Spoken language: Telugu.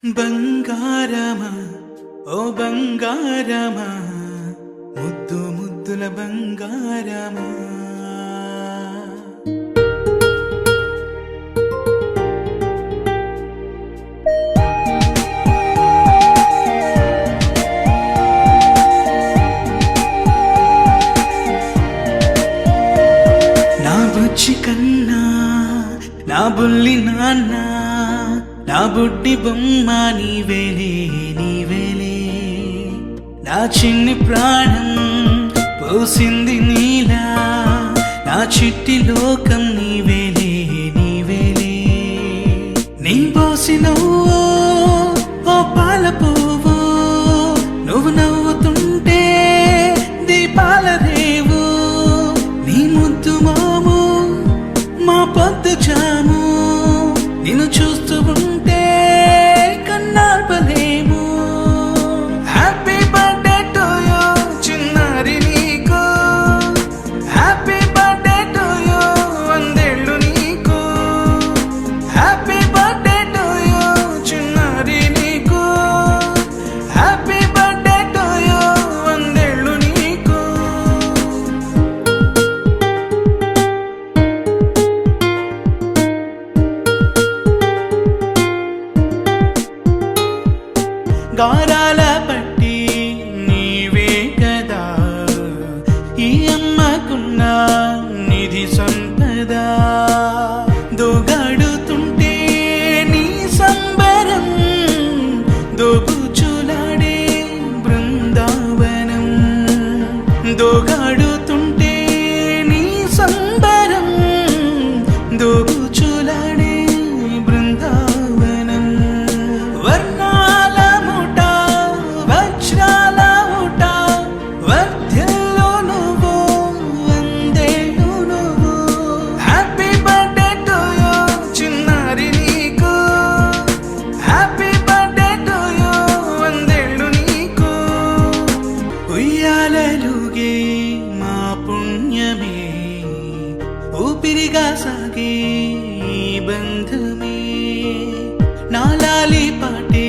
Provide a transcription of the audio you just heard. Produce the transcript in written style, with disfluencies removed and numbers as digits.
బంగారమా ఓ బంగారమా ముద్దు ముద్దుల బంగారమా నా బుజ్జి కన్నా నా బుల్లి నాన్న నా బుడ్డి బొమ్మ నీవేలే నీవేలే నా చిన్ని ప్రాణం పోసింది నీలా నా చిట్టి లోకం నీవేలే నీవేలే నీ పోసినవో ఓ పాల పువ్వు నువ్వు నవ్వుతుంటే దీపాల రేవు నీ ముద్దు మాము మా పొద్దు జాము నిన్ను చూస్తూ ఉంటే కన్నార్పలేము. హ్యాపీ బర్త్డే టు యూ చిన్నారి నీకు, హ్యాపీ బర్త్డే టు యూ వందేళ్ళు నీకు, హ్యాపీ బర్త్డే టు యూ చిన్నారి నీకు, హ్యాపీ బర్త్డే టు యూ వందేళ్ళు నీకు. గారాల పట్టి నీవే కదా ఈ అమ్మకున్న నిధి సంపద దోగాడుతుంటే నీ సంబరం దోబుచులాడే బృందావనం దోగాడుతుంటే నీ సంబరం దోబుచులాడే బృందావనం వర్ణాల ముఠ వజ్రాల ముఠ వర్ధిల్లు నువ్వు వందేళ్ళు నువ్వు హ్యాపీ బర్త్డే టు యూ చిన్నారి నీకు హ్యాపీ బర్త్డే టు యూ వందేళ్ళు నీకు ఉయ్యాలలుగే మా పుణ్యమే ఊపిరిగా సాగే ఈ బంధమే నాలాలి పాటే